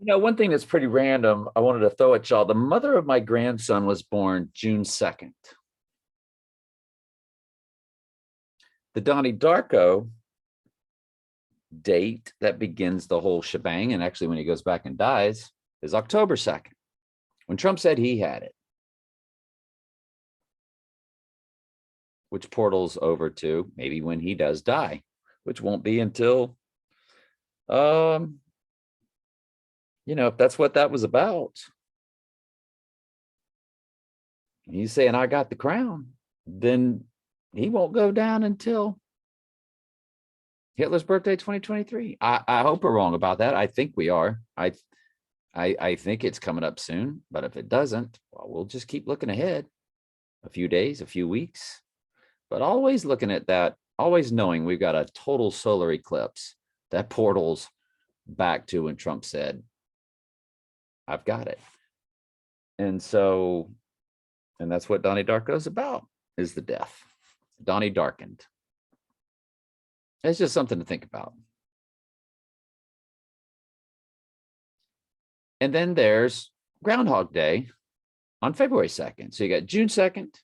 One thing that's pretty random, I wanted to throw at y'all. The mother of my grandson was born June 2nd. The Donnie Darko date that begins the whole shebang, and actually when he goes back and dies, is October 2nd, when Trump said he had it. Which portals over to maybe when he does die, which won't be until, if that's what that was about. He's saying, I got the crown, then he won't go down until Hitler's birthday, 2023. I hope we're wrong about that. I think we are. I think it's coming up soon, but if it doesn't, well, we'll just keep looking ahead a few days, a few weeks, but always looking at that, always knowing we've got a total solar eclipse that portals back to when Trump said, I've got it. And so, and that's what Donnie Darko is about, is the death. Donnie darkened. It's just something to think about. And then there's Groundhog Day on February 2nd. So you got June 2nd.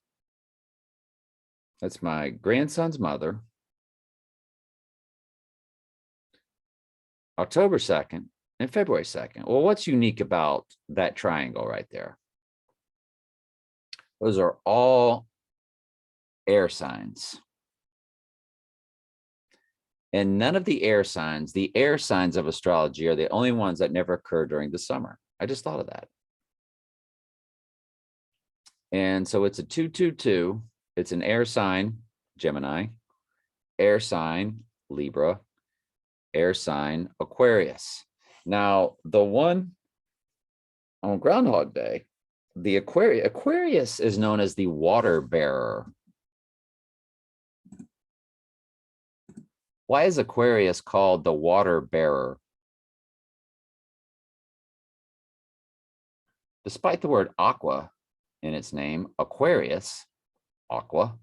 That's my grandson's mother. October 2nd and February 2nd. Well, what's unique about that triangle right there? Those are all air signs. And none of the air signs of astrology are the only ones that never occur during the summer. I just thought of that. And so it's a 222. It's an air sign, Gemini, air sign, Libra, air sign, Aquarius. Now, the one on Groundhog Day, the Aquarius is known as the water bearer. Why is Aquarius called the water bearer? Despite the word aqua in its name, Aquarius, aqua,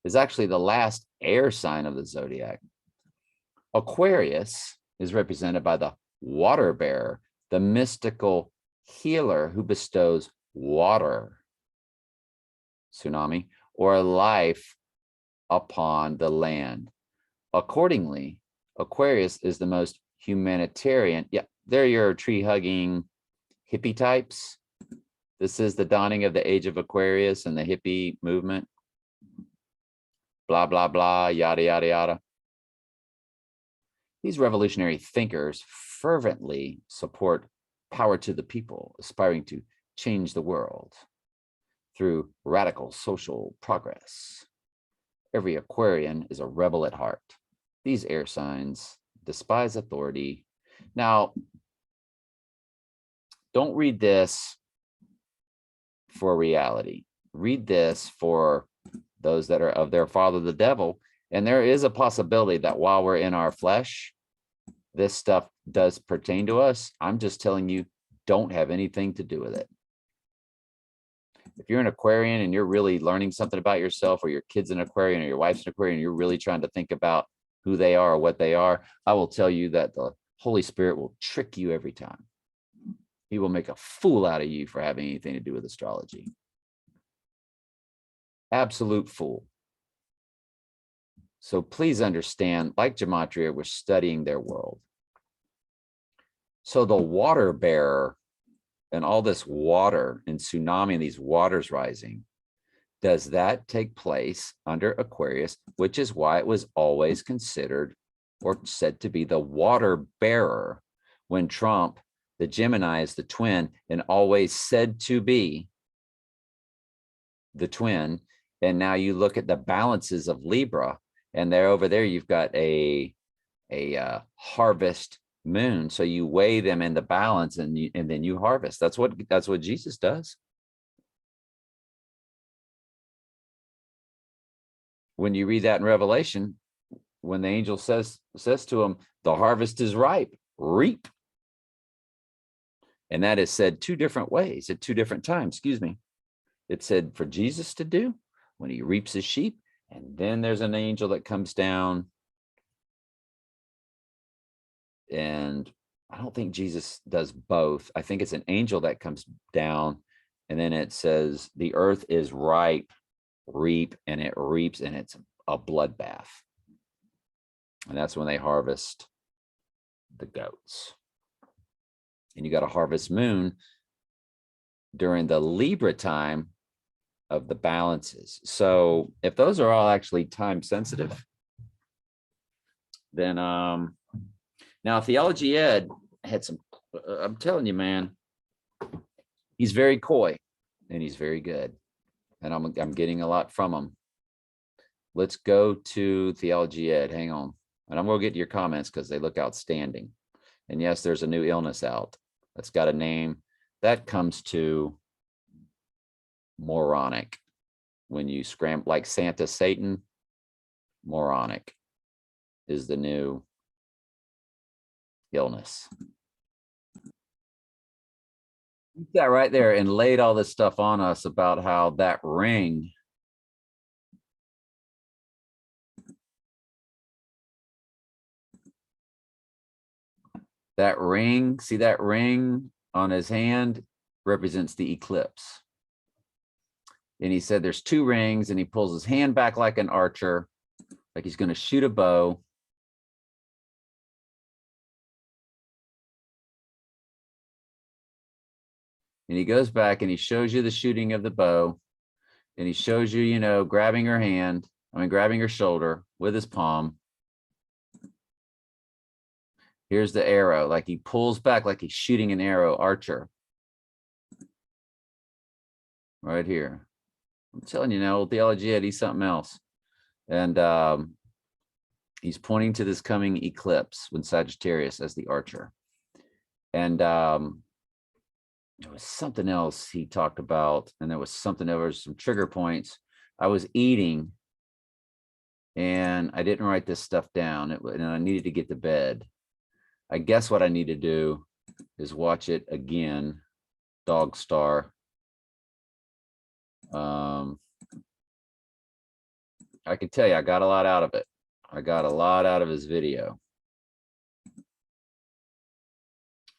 is actually the last air sign of the zodiac. Aquarius is represented by the water bearer, the mystical healer who bestows water, tsunami, or life upon the land. Accordingly, Aquarius is the most humanitarian. Yeah, they're your tree-hugging hippie types. This is the dawning of the age of Aquarius and the hippie movement. Blah, blah, blah, yada, yada, yada. These revolutionary thinkers fervently support power to the people, aspiring to change the world through radical social progress. Every Aquarian is a rebel at heart. These air signs despise authority. Now, don't read this for reality. Read this for those that are of their father, the devil. And there is a possibility that while we're in our flesh, this stuff does pertain to us. I'm just telling you, don't have anything to do with it. If you're an Aquarian and you're really learning something about yourself, or your kid's an Aquarian or your wife's an Aquarian, and you're really trying to think about who they are or what they are, I will tell you that the Holy Spirit will trick you every time. He will make a fool out of you for having anything to do with astrology. Absolute fool. So please understand, like Gematria, we're studying their world. So the water bearer and all this water and tsunami and these waters rising, does that take place under Aquarius, which is why it was always considered or said to be the water bearer when Trump, the Gemini, is the twin and always said to be the twin. And now you look at the balances of Libra, and there over there, you've got a harvest moon. So you weigh them in the balance and then you harvest. That's what Jesus does. When you read that in Revelation, when the angel says to him, the harvest is ripe, reap. And that is said two different ways at two different times, excuse me. It's said for Jesus to do when he reaps his sheep. And then there's an angel that comes down and I don't think Jesus does both. I think it's an angel that comes down, and then it says the earth is ripe, reap, and it reaps, and it's a bloodbath. And that's when they harvest the goats. And you got a harvest moon during the Libra time of the balances. So if those are all actually time sensitive, then now Theology Ed had some, I'm telling you, man, he's very coy and he's very good. And I'm getting a lot from him. Let's go to Theology Ed. Hang on. And I'm going to get to your comments because they look outstanding. And yes, there's a new illness out that's got a name that comes to moronic. When you scramble like Santa Satan, moronic is the new illness. He sat right there and laid all this stuff on us about how that ring see that ring on his hand represents the eclipse. And he said there's two rings, and he pulls his hand back like an archer, like he's going to shoot a bow. And he goes back and he shows you the shooting of the bow. And he shows you, you know, grabbing her hand, grabbing her shoulder with his palm. Here's the arrow, like he pulls back like he's shooting an arrow, archer. Right here. I'm telling you now, old Theology Ed, he's something else. And he's pointing to this coming eclipse with Sagittarius as the archer. And there was something else he talked about, and there was some trigger points. I was eating and I didn't write this stuff down, and I needed to get to bed. I guess what I need to do is watch it again, Dog Star. I can tell you, I got a lot out of it. I got a lot out of his video.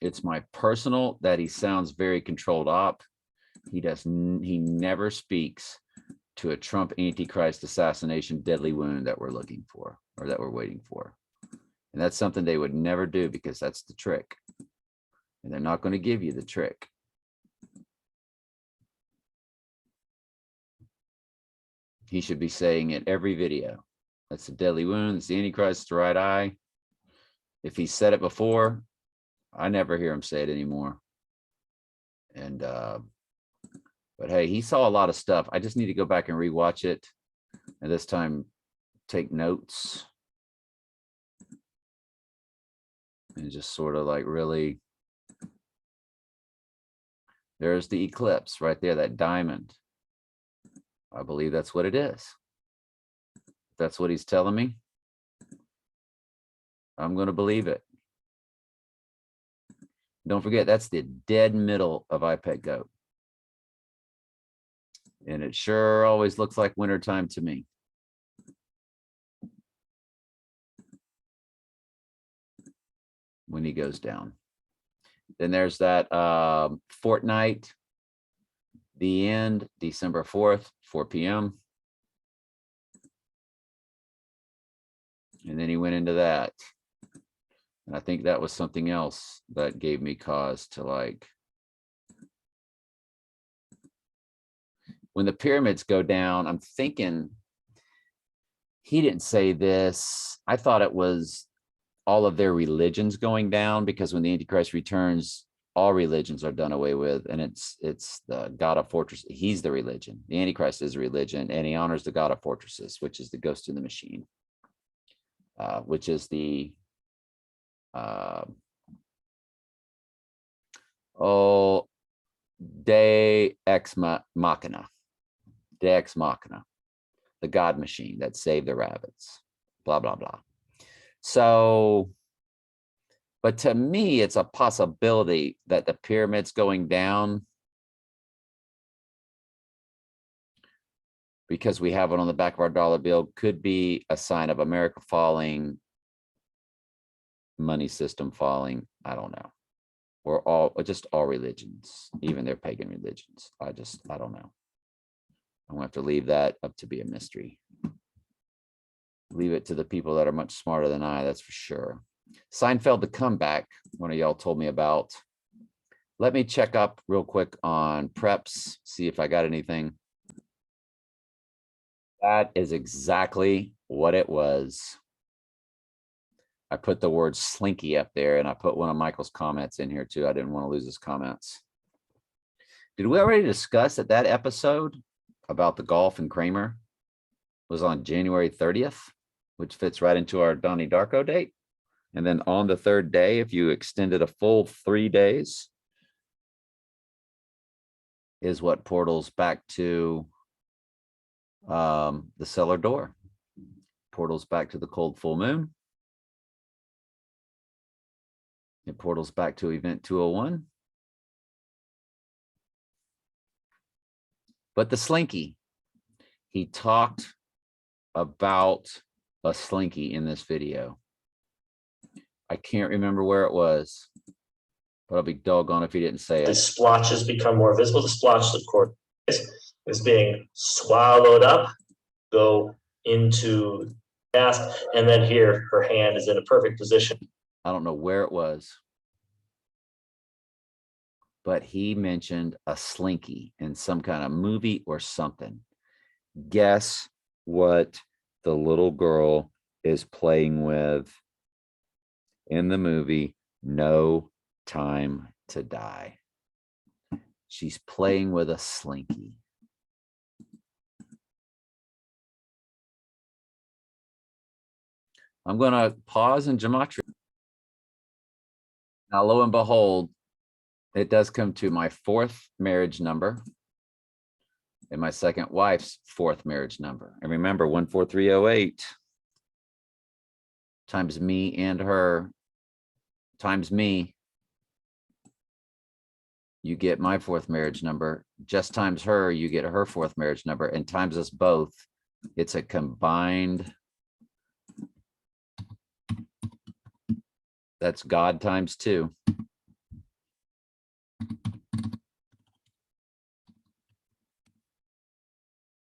It's my personal that he sounds very controlled op. He never speaks to a Trump Antichrist assassination deadly wound that we're looking for, or that we're waiting for. And that's something they would never do, because that's the trick. And they're not going to give you the trick. He should be saying it every video. That's a deadly wound. It's the Antichrist, it's the right eye. If he said it before, I never hear him say it anymore. And but hey, he saw a lot of stuff. I just need to go back and rewatch it, and this time take notes and just sort of like really. There's the eclipse right there, that diamond. I believe that's what it is. That's what he's telling me. I'm going to believe it. Don't forget, that's the dead middle of iPet Goat. And it sure always looks like wintertime to me. When he goes down. Then there's that Fortnite, the end, December 4th, 4 p.m. And then he went into that. And I think that was something else that gave me cause to like. When the pyramids go down, I'm thinking, he didn't say this. I thought it was all of their religions going down, because when the Antichrist returns, all religions are done away with, and it's the God of fortress. He's the religion. The Antichrist is a religion, and he honors the God of fortresses, which is the ghost in the machine, which is the De Ex Machina, De Ex Machina, the God machine that saved the rabbits, blah blah blah. So, but to me, it's a possibility that the pyramids going down, because we have it on the back of our dollar bill, could be a sign of America falling money system falling. I don't know. Or just all religions, even their pagan religions. I don't know. I'm gonna have to leave that up to be a mystery. Leave it to the people that are much smarter than I, that's for sure. Seinfeld, the comeback, one of y'all told me about. Let me check up real quick on preps, see if I got anything. That is exactly what it was. I put the word slinky up there, and I put one of Michael's comments in here too. I didn't want to lose his comments. Did we already discuss that episode about the golf and Kramer was on January 30th, which fits right into our Donnie Darko date? And then on the third day, if you extended a full 3 days, is what portals back to the cellar door. Portals back to the cold full moon. It portals back to event 201. But the slinky, he talked about a slinky in this video. I can't remember where it was, but I'll be doggone if he didn't say it. The splotches become more visible. The splotches, of course, is being swallowed up, go into gas, and then here her hand is in a perfect position. I don't know where it was, but he mentioned a slinky in some kind of movie or something. Guess what the little girl is playing with in the movie No Time to Die? She's playing with a slinky. I'm going to pause in gematria. Now, lo and behold, it does come to my 4th marriage number and my second wife's 4th marriage number. And remember, 14308 times me and her times me, you get my 4th marriage number. Just times her, you get her 4th marriage number, and times us both, it's a combined, that's God times 2.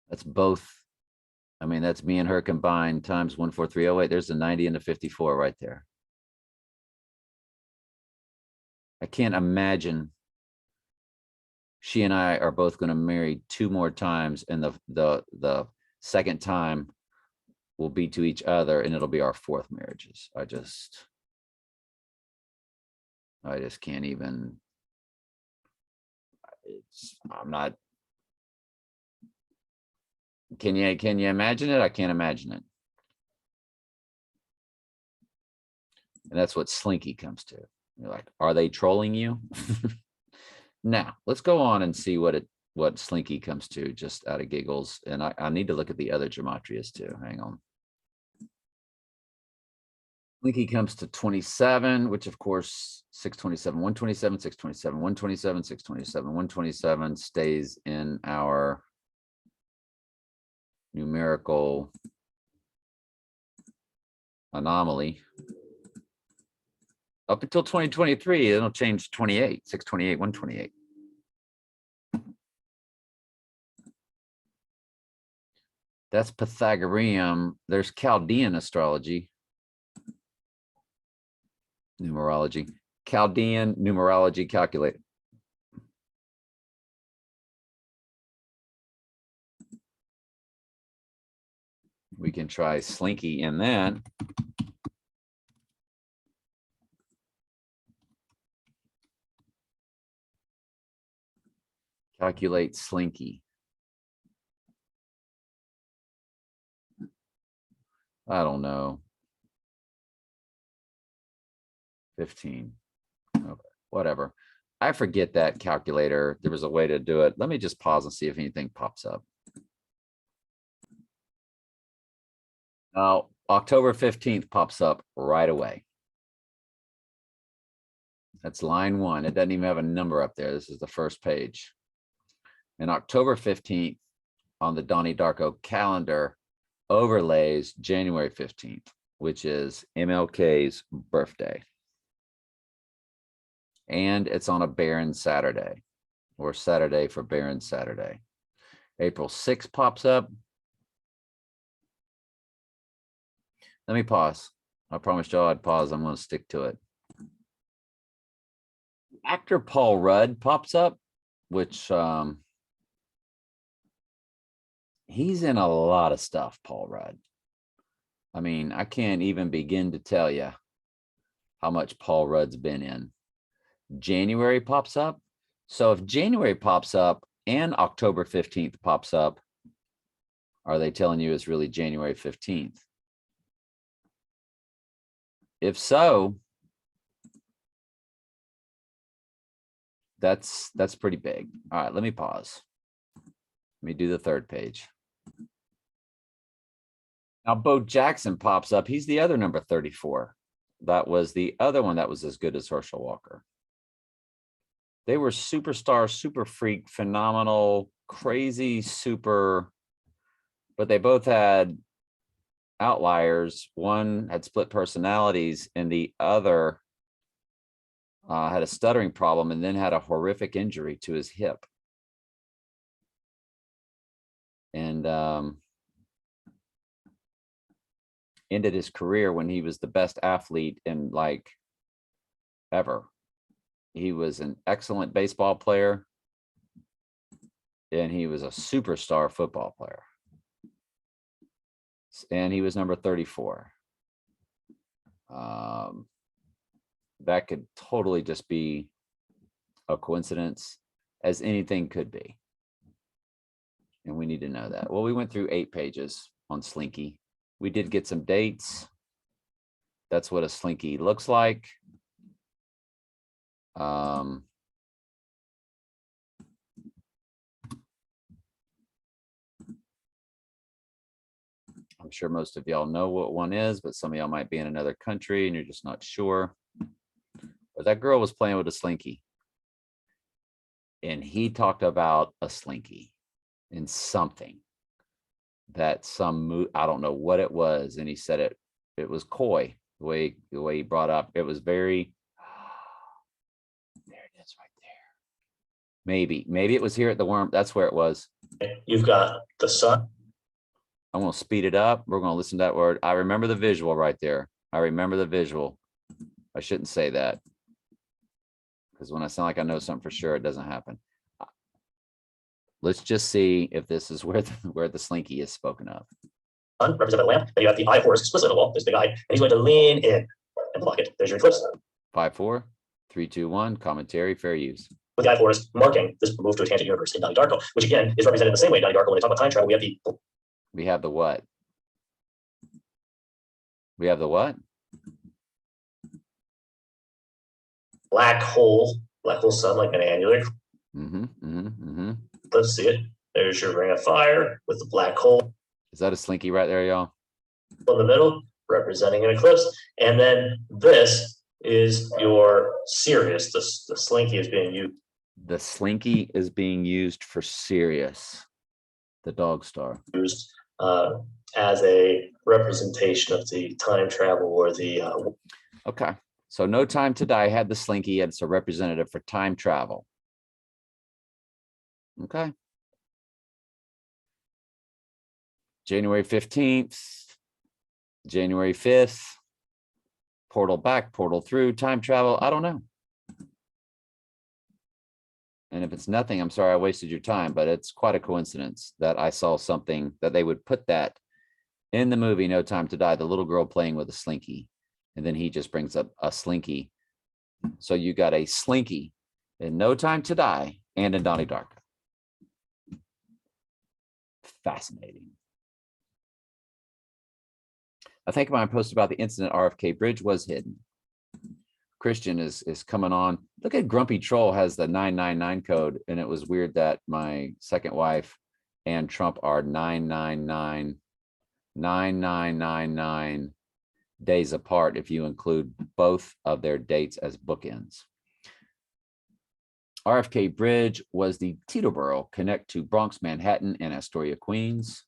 That's both. I mean, that's me and her combined times 14308. There's a 90 and a 54 right there. I can't imagine she and I are both going to marry 2 more times, and the second time will be to each other, and it'll be our 4th marriages. I just can't even. I'm not. Can you imagine it? I can't imagine it. And that's what slinky comes to. You're like, are they trolling you? Now, let's go on and see what slinky comes to, just out of giggles. And I need to look at the other gematrias too. Hang on. Slinky comes to 27, which of course 627, 127, 627, 127, 627, 127 stays in our numerical anomaly. Up until 2023, it'll change 28, 628, 128. That's Pythagorean. There's Chaldean astrology. Numerology. Chaldean numerology calculator. We can try slinky in that. Calculate slinky. I don't know. 15. Okay, whatever. I forget that calculator. There was a way to do it. Let me just pause and see if anything pops up. Now, October 15th pops up right away. That's line 1. It doesn't even have a number up there. This is the first page. And October 15th on the Donnie Darko calendar overlays January 15th, which is MLK's birthday. And it's on a barren Saturday, or Saturday for barren Saturday. April 6th pops up. Let me pause. I promised y'all I'd pause. I'm going to stick to it. Actor Paul Rudd pops up, which he's in a lot of stuff, Paul Rudd. I mean, I can't even begin to tell you how much Paul Rudd's been in. January pops up. So if January pops up and October 15th pops up, are they telling you it's really January 15th? If so, that's pretty big. All right, let me pause. Let me do the third page. Now, Bo Jackson pops up. He's the other number 34. That was the other one that was as good as Herschel Walker. They were superstar, super freak, phenomenal, crazy, super, but they both had outliers. One had split personalities and the other had a stuttering problem and then had a horrific injury to his hip. And ended his career when he was the best athlete in like ever. He was an excellent baseball player and he was a superstar football player. And he was number 34. That could totally just be a coincidence, as anything could be. And we need to know that. Well, we went through 8 pages on Slinky. We did get some dates. That's what a Slinky looks like. I'm sure most of y'all know what one is, but some of y'all might be in another country and you're just not sure. But that girl was playing with a Slinky. And he talked about a Slinky in something that I don't know what it was. And he said it was coy, the way he brought up. It was very, there it is right there. Maybe it was here at the worm. That's where it was. You've got the sun. I'm going to speed it up. We're going to listen to that word. I remember the visual right there. I remember the visual. I shouldn't say that, because when I sound like I know something for sure, it doesn't happen. Let's just see if this is where the Slinky is spoken of. Sun represented by the lamp. Then you have the eye horse explicit on the wall, this big eye, and he's going to lean in and block it. There's your eclipse. 5, 4, 3, 2, 1. Commentary, fair use. With the eye horse marking this move to a tangent universe in Donnie Darko, which again is represented in the same way in Donnie Darko. When they talk about time travel, we have the what? We have the what? Black hole sun, like an annular. Let's see it. There's your ring of fire with the black hole. Is that a Slinky right there, y'all? In the middle, representing an eclipse. And then this is your Sirius. The Slinky is being used. The Slinky is being used for Sirius, the dog star. Used as a representation of the time travel or the... Okay. So No Time to Die had the Slinky, and it's a representative for time travel. Okay. January 15th, January 5th, portal back, portal through, time travel. I don't know. And if it's nothing, I'm sorry I wasted your time, but it's quite a coincidence that I saw something that they would put that in the movie No Time to Die, the little girl playing with a Slinky. And then he just brings up a Slinky. So you got a Slinky in No Time to Die and in Donnie Darko. Fascinating. I think my post about the incident at RFK Bridge was hidden. Christian is coming on. Look at Grumpy Troll has the 999 code, and it was weird that my second wife and Trump are 9999 days apart if you include both of their dates as bookends. RFK Bridge was the Teterboro connect to Bronx, Manhattan, and Astoria, Queens.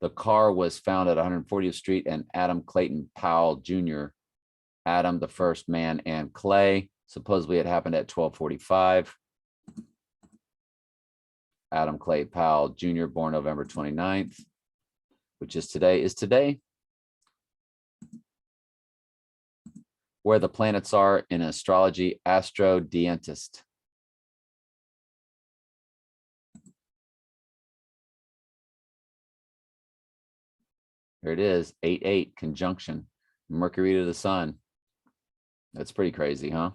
The car was found at 140th Street and Adam Clayton Powell Jr., Adam, the first man, and Clay. Supposedly it happened at 12:45. Adam Clay Powell Jr., born November 29th, which is today. Where the planets are in astrology, Astro Dientist. Here it is, 8-8 conjunction, Mercury to the sun. That's pretty crazy, huh?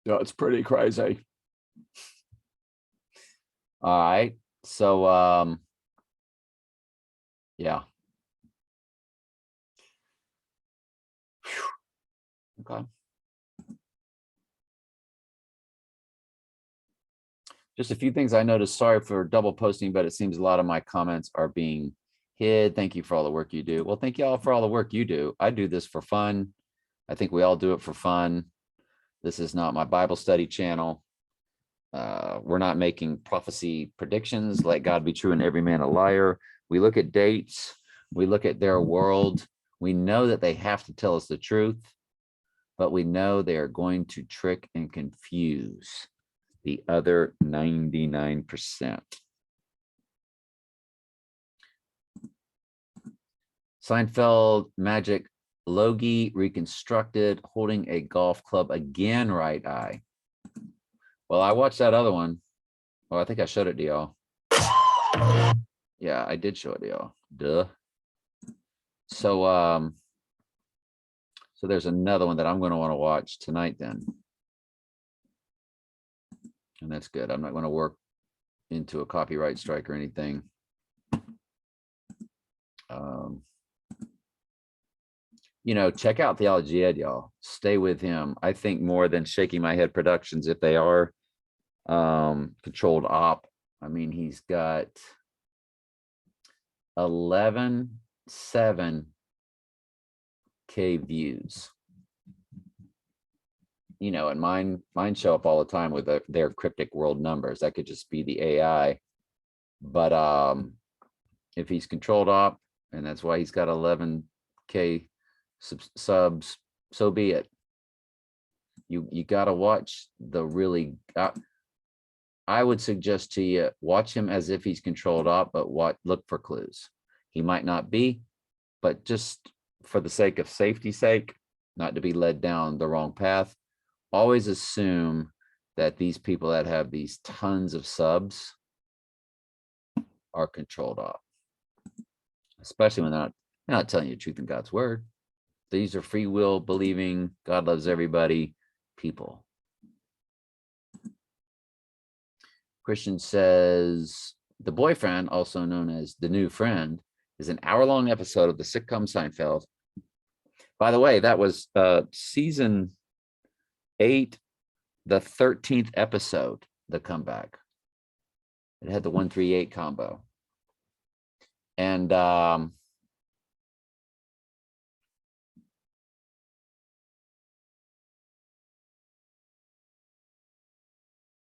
Yeah, it's pretty crazy. All right, so yeah. Whew. Okay. Just a few things I noticed. Sorry for double posting, but it seems a lot of my comments are being hid. Thank you for all the work you do. Well, thank you all for all the work you do. I do this for fun. I think we all do it for fun. This is not my Bible study channel. We're not making prophecy predictions. Let God be true and every man a liar. We look at dates. We look at their world. We know that they have to tell us the truth, but we know they are going to trick and confuse the other 99%. Seinfeld magic, Logie reconstructed, holding a golf club again, right eye. Well, I watched that other one. Oh, I think I showed it to y'all. Yeah, I did show it to y'all. Duh. So so there's another one that I'm going to want to watch tonight then. And that's good. I'm not going to work into a copyright strike or anything. You know, check out Theology Ed, y'all. Stay with him. I think more than Shaking My Head Productions, if they are controlled op. I mean, he's got 11.7K views. You know, and mine show up all the time with their cryptic world numbers. That could just be the AI. But if he's controlled op, and that's why he's got 11K subs, so be it. You got to watch the really I would suggest to you, watch him as if he's controlled op, but look for clues. He might not be, but just for the sake of safety's sake, not to be led down the wrong path, always assume that these people that have these tons of subs are controlled op, especially when they're not telling you the truth in God's word. These are free will believing, God loves everybody people. Christian says, The Boyfriend, also known as The New Friend, is an hour-long episode of the sitcom Seinfeld. By the way, that was season 8, the 13th episode, The Comeback. It had the 138 combo. And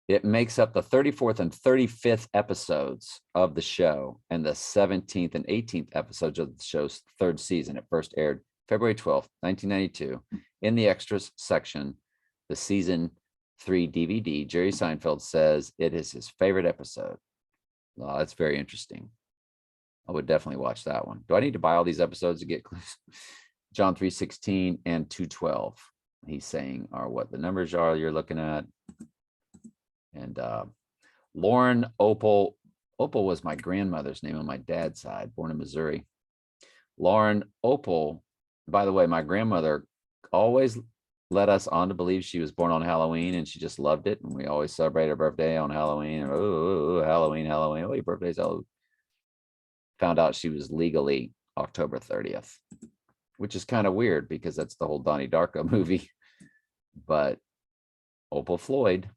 it makes up the 34th and 35th episodes of the show and the 17th and 18th episodes of the show's third season. It first aired February 12th, 1992. In the extras section, the season 3 DVD, Jerry Seinfeld says it is his favorite episode. Well, that's very interesting. I would definitely watch that one. Do I need to buy all these episodes to get clues? John 3:16 and 2:12, he's saying, are what the numbers are you're looking at. And Lauren Opal was my grandmother's name on my dad's side, born in Missouri. Lauren Opal, by the way, my grandmother always led us on to believe she was born on Halloween, and she just loved it. And we always celebrate her birthday on Halloween. And, oh, Halloween. Oh, your birthday's Halloween. Found out she was legally October 30th, which is kind of weird because that's the whole Donnie Darko movie. But Opal Floyd,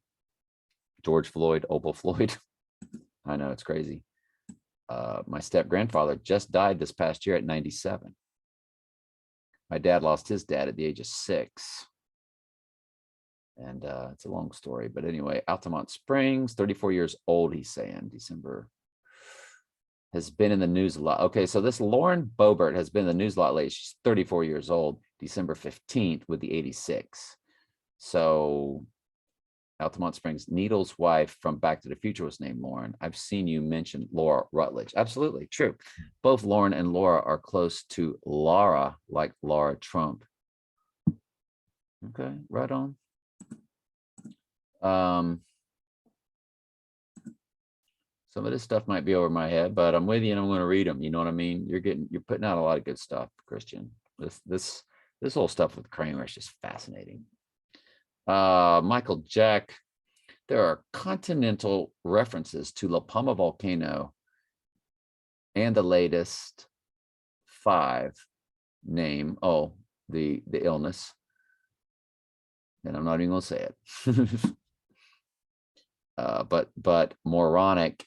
George Floyd, Opal Floyd. I know, it's crazy. My step-grandfather just died this past year at 97. My dad lost his dad at the age of 6. And it's a long story. But anyway, Altamont Springs, 34 years old, he's saying, December has been in the news a lot. Okay, so this Lauren Boebert has been in the news a lot lately. She's 34 years old, December 15th with the 86. So Altamont Springs, Needle's wife from Back to the Future was named Lauren. I've seen you mention Laura Rutledge. Absolutely true. Both Lauren and Laura are close to Laura, like Laura Trump. Okay, right on. Some of this stuff might be over my head, but I'm with you and I'm going to read them. You know what I mean? You're putting out a lot of good stuff, Christian. This whole stuff with Kramer is just fascinating. Michael Jack, there are continental references to La Palma volcano and the latest 5 name. Oh, the illness. And I'm not even going to say it. But moronic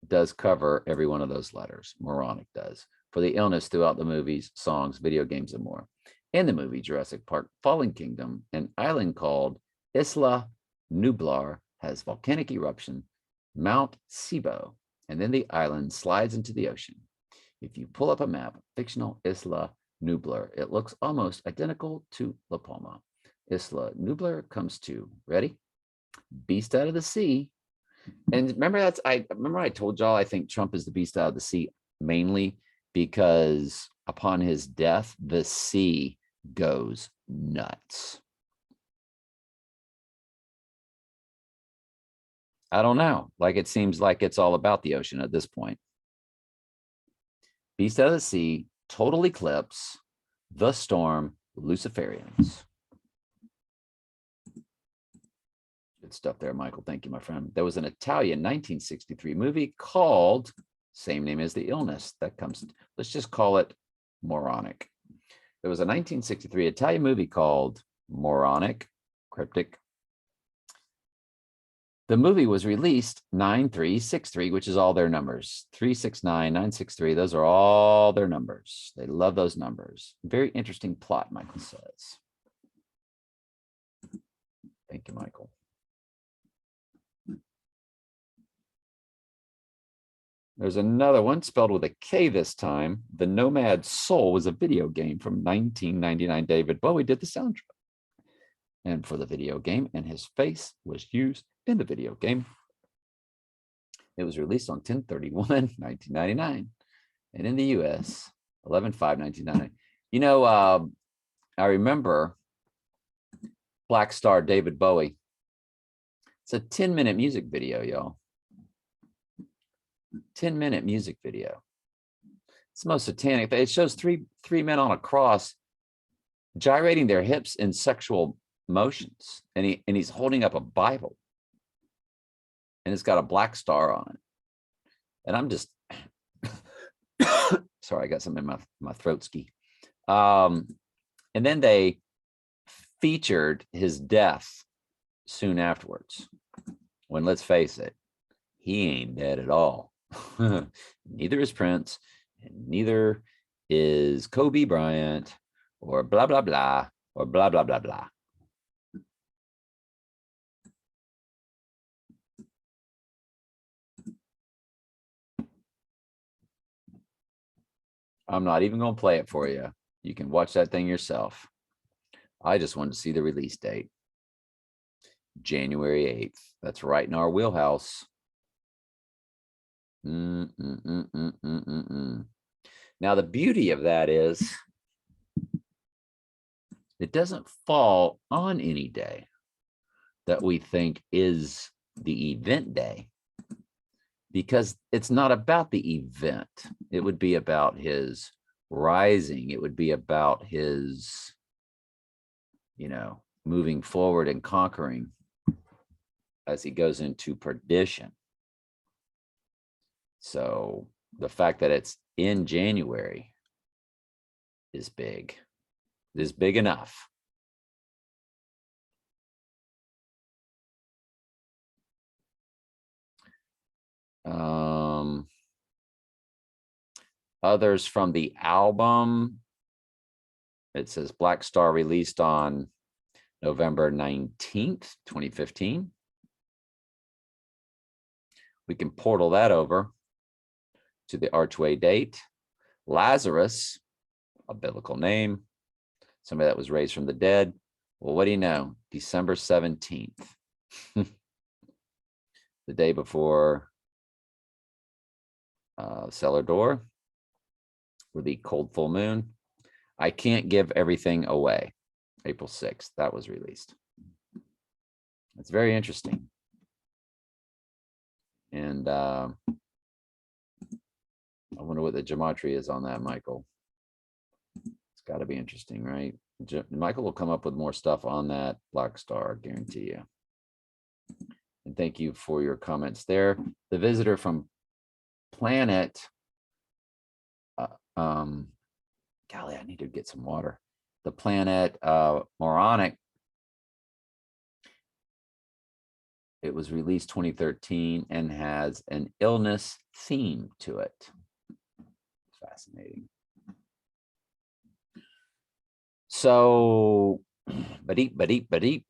does cover every one of those letters. Moronic does. For the illness throughout the movies, songs, video games, and more. In the movie Jurassic Park Fallen Kingdom, an island called Isla Nublar has volcanic eruption, Mount Sibo, and then the island slides into the ocean. If you pull up a map, fictional Isla Nublar, it looks almost identical to La Palma. Isla Nublar comes to, ready? Beast out of the sea. And remember I told y'all I think Trump is the beast out of the sea mainly because upon his death, the sea goes nuts. I don't know. Like it seems like it's all about the ocean at this point. Beast out of the sea, total eclipse, the storm, Luciferians. Good stuff there, Michael. Thank you, my friend. There was an Italian 1963 movie called, same name as the illness that comes, let's just call it moronic. There was a 1963 Italian movie called Moronic, cryptic. The movie was released 9363, which is all their numbers. 369, 963, those are all their numbers. They love those numbers. Very interesting plot, Michael says. Thank you, Michael. There's another one spelled with a K this time. The Nomad Soul was a video game from 1999. David Bowie did the soundtrack. And for the video game, and his face was used in the video game. It was released on 10/31/1999, and in the US, 11/5/1999. You know, I remember Black Star David Bowie. It's a 10-minute music video, y'all. 10-minute music video. It's the most satanic. It shows three men on a cross gyrating their hips in sexual motions, and he's holding up a Bible, and it's got a black star on it. And I'm just sorry, I got something in my throat ski. And then they featured his death soon afterwards, when, let's face it, he ain't dead at all. Neither is Prince, and neither is Kobe Bryant, or blah blah blah, or blah blah blah blah. I'm not even going to play it for you. You can watch that thing yourself. I just wanted to see the release date. January 8th. That's right in our wheelhouse. Now, the beauty of that is it doesn't fall on any day that we think is the event day, because it's not about the event. It would be about his rising. It would be about his, moving forward and conquering as he goes into perdition. So the fact that it's in January is big. It is big enough. Others from the album, it says Black Star released on November 19th, 2015. We can portal that over. to the archway date. Lazarus, a biblical name, somebody that was raised from the dead. Well, what do you know? December 17th, the day before cellar door, with the cold full moon. I Can't Give Everything Away, April 6th, that was released. It's very interesting. And I wonder what the gematria is on that, Michael. It's got to be interesting, right? Michael will come up with more stuff on that Black Star, I guarantee you. And thank you for your comments there. The visitor from Planet, golly, I need to get some water. The Planet Moronic, it was released 2013 and has an illness theme to it. Fascinating. So, badeep.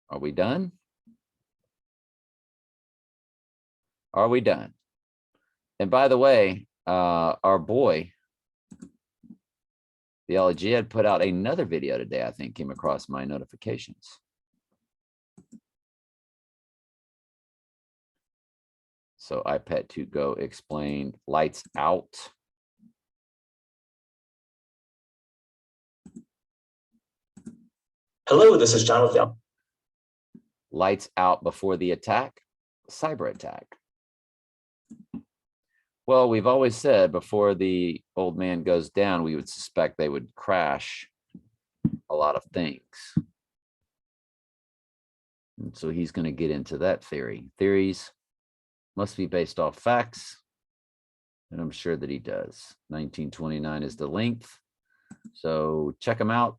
Are we done? Are we done? And by the way, our boy, the LG, had put out another video today, I think, came across my notifications. So iPad 2 Go explained lights out. Hello, this is John with the Lights out before the attack, cyber attack. Well, we've always said before the old man goes down, we would suspect they would crash a lot of things. And so he's going to get into that theory. Theories must be based off facts. And I'm sure that he does. 1929 is the length. So check him out.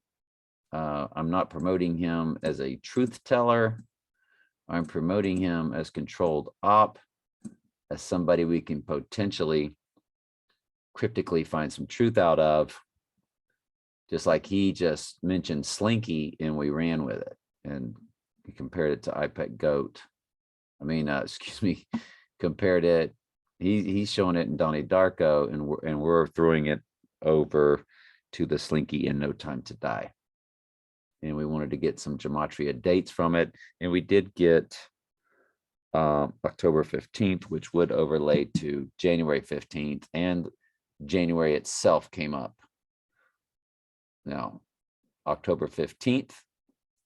I'm not promoting him as a truth teller. I'm promoting him as controlled op, as somebody we can potentially cryptically find some truth out of. Just like he just mentioned SLINKY and we ran with it and he compared it to iPad Goat. I mean, excuse me, compared it. He's showing it in Donnie Darko and we're throwing it over to the SLINKY in No Time to Die. And we wanted to get some gematria dates from it. And we did get October 15th, which would overlay to January 15th, and January itself came up. Now, October 15th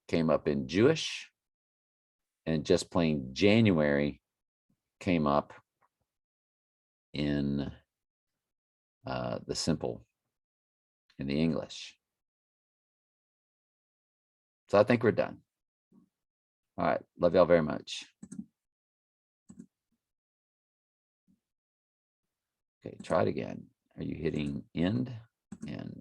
came up in Jewish, and just plain January came up in the simple, in the English. So I think we're done. All right. Love y'all very much. Okay, try it again. Are you hitting end? And